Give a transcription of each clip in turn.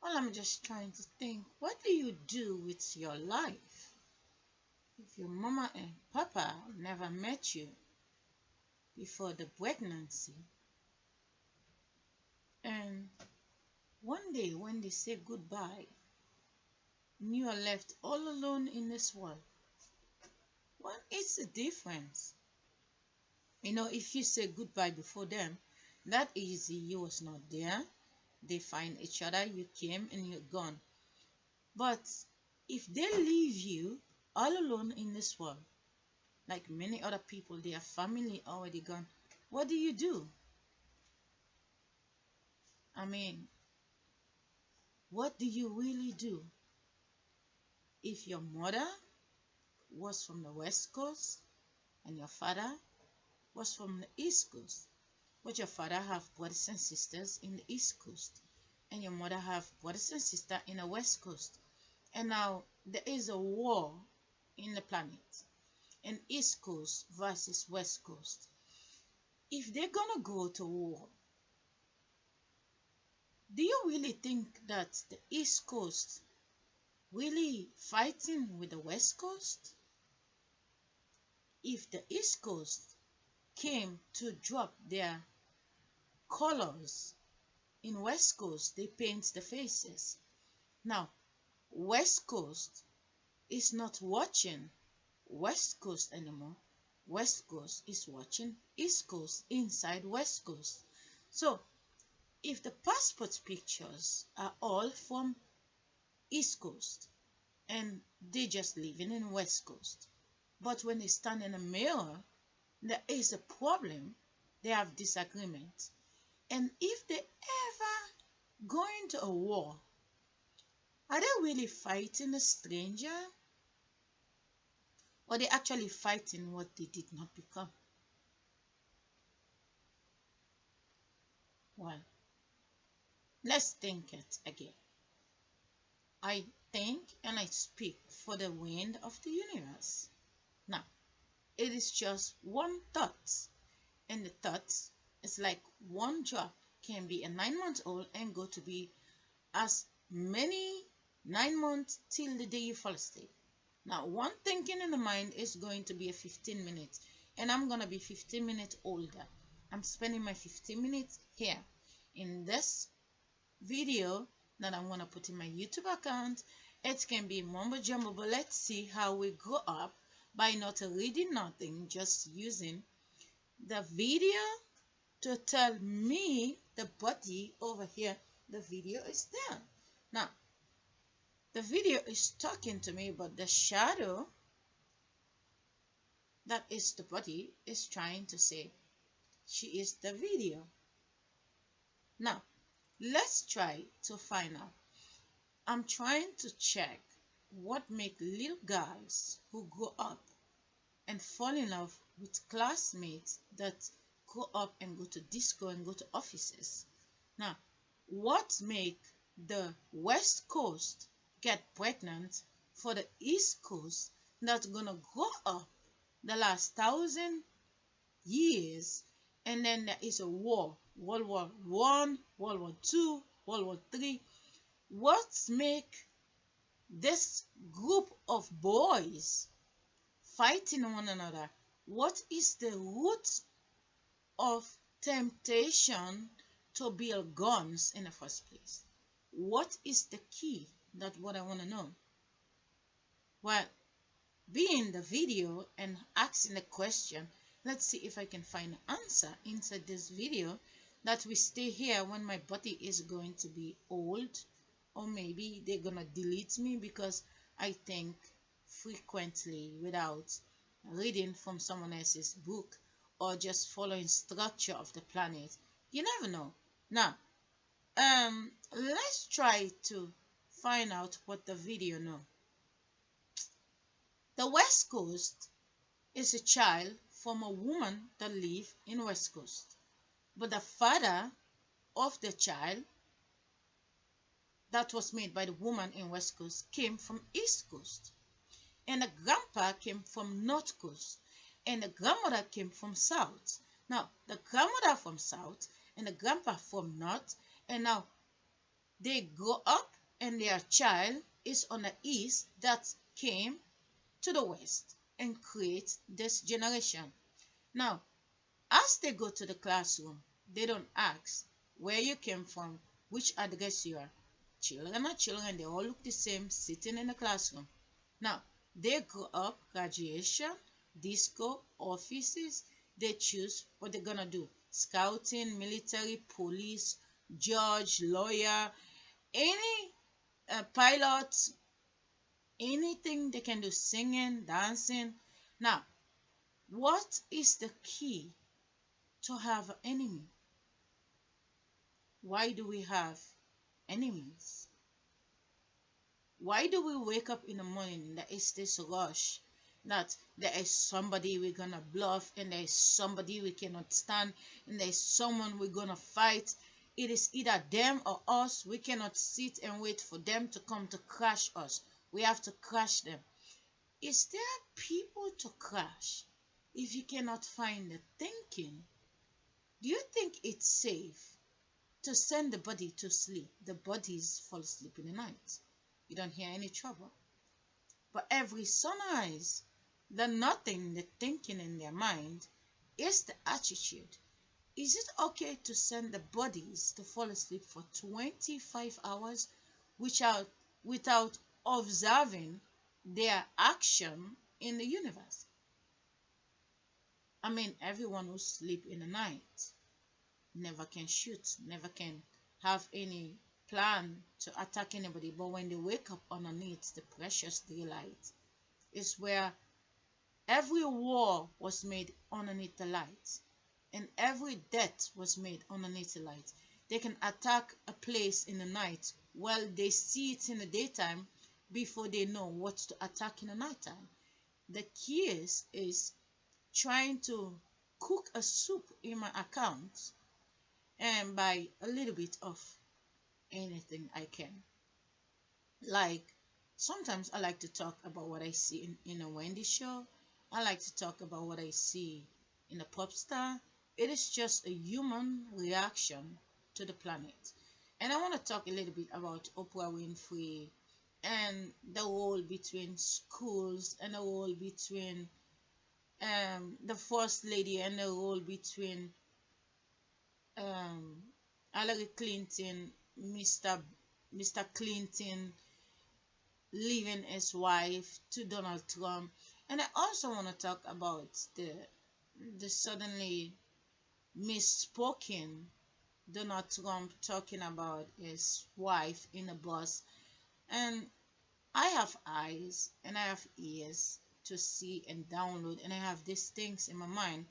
Well, I'm just trying to think, what do you do with your life if your mama and papa never met you before the pregnancy? And one day when they say goodbye, and you are left all alone in this world, what is the difference? If you say goodbye before them, that easy, you was not there. They find each other, you came and you're gone. But if they leave you all alone in this world, like many other people, their family already gone, what do? I mean, what do you really do? If your mother was from the West Coast and your father was from the East Coast, but your father have brothers and sisters in the East Coast, and your mother have brothers and sisters in the West Coast, and now there is a war in the planet, and East Coast versus West Coast. If they're gonna go to war, do you really think that the East Coast really fighting with the West Coast? If the East Coast came to drop their colors in West Coast, they paint the faces. Now, West Coast is not watching West Coast anymore. West Coast is watching East Coast inside West Coast. So, if the passport pictures are all from East Coast and they just living in West Coast, but when they stand in a mirror, there is a problem. They have disagreement. And if they ever go into a war, are they really fighting a stranger? Or they actually fighting what they did not become? Well, let's think it again. I think and I speak for the wind of the universe. Now, it is just one thought, and the thought is like one drop can be a 9-month-old and go to be as many 9 months till the day you fall asleep. Now, one thinking in the mind is going to be a 15 minutes, and I'm going to be 15 minutes older. I'm spending my 15 minutes here in this video that I'm going to put in my YouTube account. It can be mumbo jumbo, but let's see how we grow up by not reading nothing, just using the video to tell me the body over here. The video is there. Now, the video is talking to me, but the shadow that is the body is trying to say she is the video. Now, let's try to find out. I'm trying to check what make little guys who grow up and fall in love with classmates that grow up and go to disco and go to offices. Now, what make the West Coast get pregnant for the East Coast that's gonna grow up the last 1,000 years, and then there is a war, World War I, World War II, World War III. What make this group of boys fighting one another? What is the root of temptation to build guns in the first place? What is the key? That's what I want to know. Well, being the video and asking the question, let's see if I can find an answer inside this video that we stay here when my body is going to be old, or maybe they're gonna delete me because I think frequently without reading from someone else's book or just following structure of the planet. You never know. Now, let's try to find out what the video know. The West Coast is a child from a woman that live in West Coast, but the father of the child that was made by the woman in West Coast came from East Coast, and the grandpa came from North Coast, and the grandmother came from South. Now, the grandmother from South and the grandpa from North, and now they grow up and their child is on the east that came to the west and create this generation. Now, as they go to the classroom, they don't ask where you came from, which address you are. Children are children, they all look the same sitting in the classroom. Now, they grow up, graduation, disco, offices, they choose what they're gonna do. Scouting, military, police, judge, lawyer, any pilot, anything they can do, singing, dancing. Now, what is the key to have an enemy? Why do we have enemies? Why do we wake up in the morning? There is this rush that there is somebody we're gonna bluff, and there is somebody we cannot stand, and there is someone we're gonna fight. It is either them or us. We cannot sit and wait for them to come to crash us. We have to crash them. Is there people to crash if you cannot find the thinking? Do you think it's safe to send the body to sleep? The bodies fall asleep in the night. You don't hear any trouble. But every sunrise, the nothing, the thinking in their mind is the attitude. Is it okay to send the bodies to fall asleep for 25 hours without observing their action in the universe? I mean, everyone who sleep in the night never can shoot, never can have any plan to attack anybody. But when they wake up underneath the precious daylight, is where every war was made underneath the light, and every death was made underneath the light. They can attack a place in the night while they see it in the daytime before they know what to attack in the nighttime. The key is trying to cook a soup in my account and buy a little bit of anything I can. Like, sometimes I like to talk about what I see in a Wendy show. I like to talk about what I see in a pop star. It is just a human reaction to the planet. And I want to talk a little bit about Oprah Winfrey and the role between schools, and the role between the first lady, and the role between um, Hillary Clinton, Mr. Clinton leaving his wife to Donald Trump. And I also want to talk about the suddenly misspoken Donald Trump talking about his wife in a bus. And I have eyes and I have ears to see and download, and I have these things in my mind.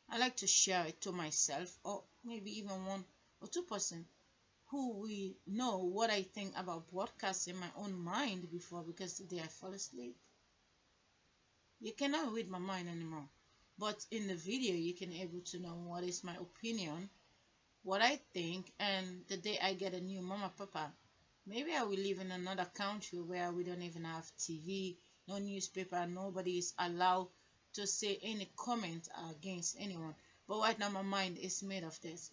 I like to share it to myself, or maybe even one or two person who we know what I think about broadcasting my own mind before, because today I fall asleep. You cannot read my mind anymore. But in the video, you can able to know what is my opinion, what I think, and the day I get a new mama papa, maybe I will live in another country where we don't even have TV, no newspaper, nobody is allowed to say any comment against anyone. But right now my mind is made of this.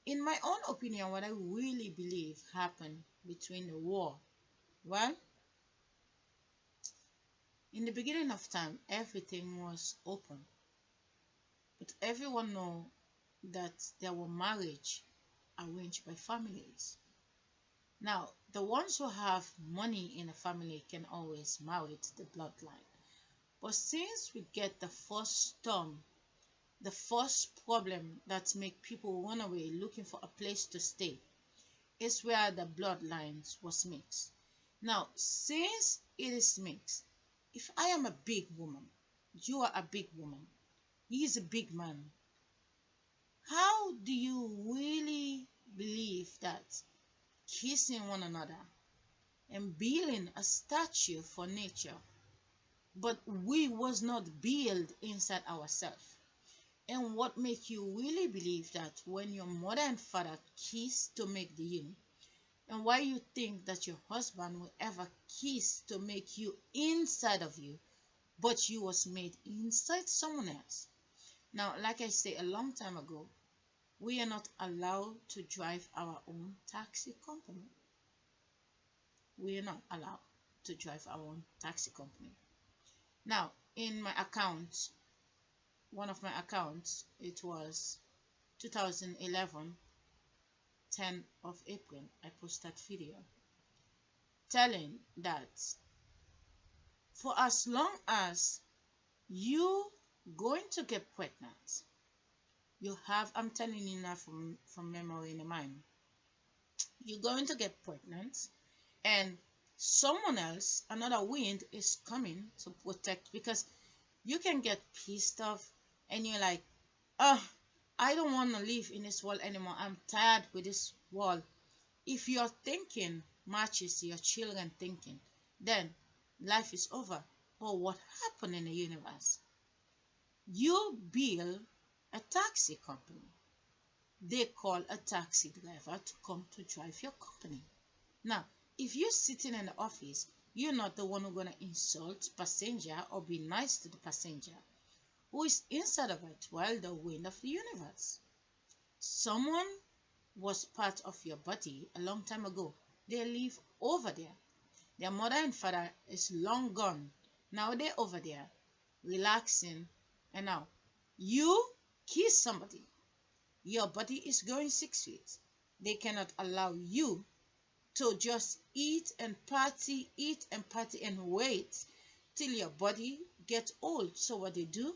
In my own opinion, what I really believe happened between the war, well, in the beginning of time, everything was open. But everyone know that there were marriage arranged by families. Now, the ones who have money in a family can always marry to the bloodline. But since we get the first storm, the first problem that make people run away looking for a place to stay, is where the bloodlines was mixed. Now, since it is mixed, if I am a big woman, you are a big woman, he is a big man, how do you really believe that kissing one another and building a statue for nature, but we was not built inside ourselves? And what make you really believe that when your mother and father kiss to make the union, and why you think that your husband will ever kiss to make you inside of you, but you was made inside someone else? Now, like I said a long time ago, we are not allowed to drive our own taxi company. we are not allowed to drive our own taxi company. Now, in my account, one of my accounts, it was 2011, 10th of April, I posted that video telling that for as long as you going to get pregnant, you have, I'm telling you now from memory in the mind, you're going to get pregnant and someone else, another wind is coming to protect, because you can get pissed off and you're like, oh, I don't want to live in this world anymore. I'm tired with this world. If your thinking matches your children thinking, then life is over. But what happened in the universe? You build a taxi company. They call a taxi driver to come to drive your company. Now, if you're sitting in the office, you're not the one who's going to insult passenger or be nice to the passenger who is inside of it, while the wind of the universe. Someone was part of your body a long time ago. They live over there. Their mother and father is long gone. Now they're over there, relaxing. And now, you kiss somebody. Your body is going 6 feet. They cannot allow you to just eat and party and wait till your body gets old. So what they do,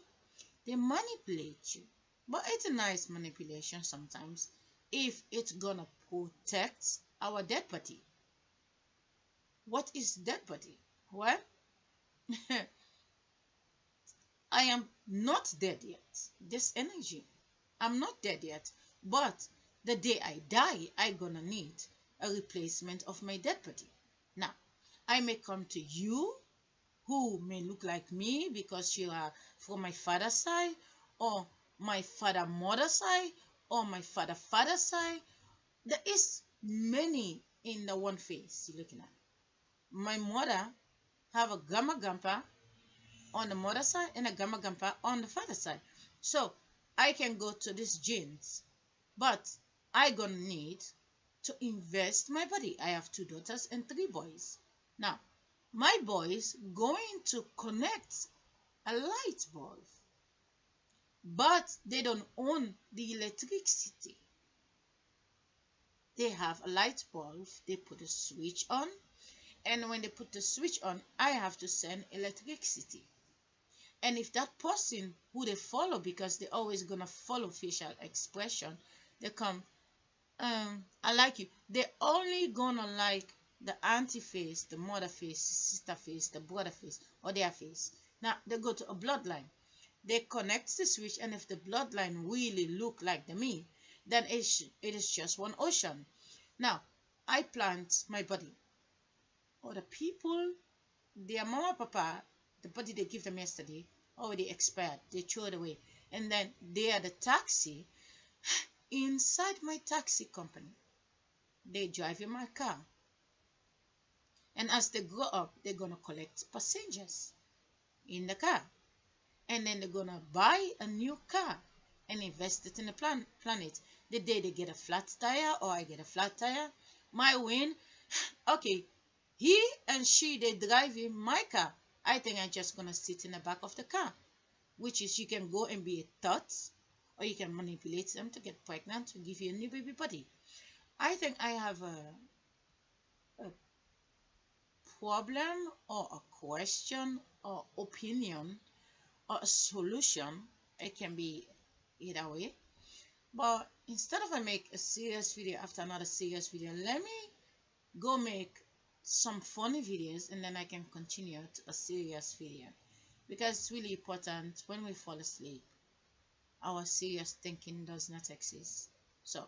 they manipulate you. But it's a nice manipulation sometimes if it's gonna protect our dead body. What is dead body? Well, I am not dead yet. This energy, I'm not dead yet. But the day I die, I gonna need a replacement of my dead body. Now, I may come to you who may look like me because you are from my father's side, or my mother's side, or my father's side. There is many in the one face you're looking at. My mother have a grandpa on the mother side and a grandpa on the father side. So I can go to these genes, but I gonna need to invest my body. I have 2 daughters and 3 boys. Now, my boys going to connect a light bulb, but they don't own the electricity. They have a light bulb, they put a switch on, and when they put the switch on, I have to send electricity. And if that person who they follow, because they're always gonna follow facial expression, they come, I like you. They're only gonna like the auntie face, the mother face, sister face, the brother face, or their face. Now they go to a bloodline. They connect the switch, and if the bloodline really look like the me, then it is just one ocean. Now, I plant my body. Or the people, their mama, papa, the body they give them yesterday, already expired. They throw it away. And then they are the taxi inside my taxi company. They drive in my car. And as they grow up, they're going to collect passengers in the car. And then they're going to buy a new car and invest it in the planet. The day they get a flat tire or I get a flat tire, my win, okay, he and she, they drive in my car. I think I'm just going to sit in the back of the car, which is you can go and be a tot, or you can manipulate them to get pregnant to give you a new baby body. I think I have a problem or a question or opinion or a solution. It can be either way. But instead of I make a serious video after another serious video, let me go make some funny videos and then I can continue to a serious video, because it's really important when we fall asleep, our serious thinking does not exist. So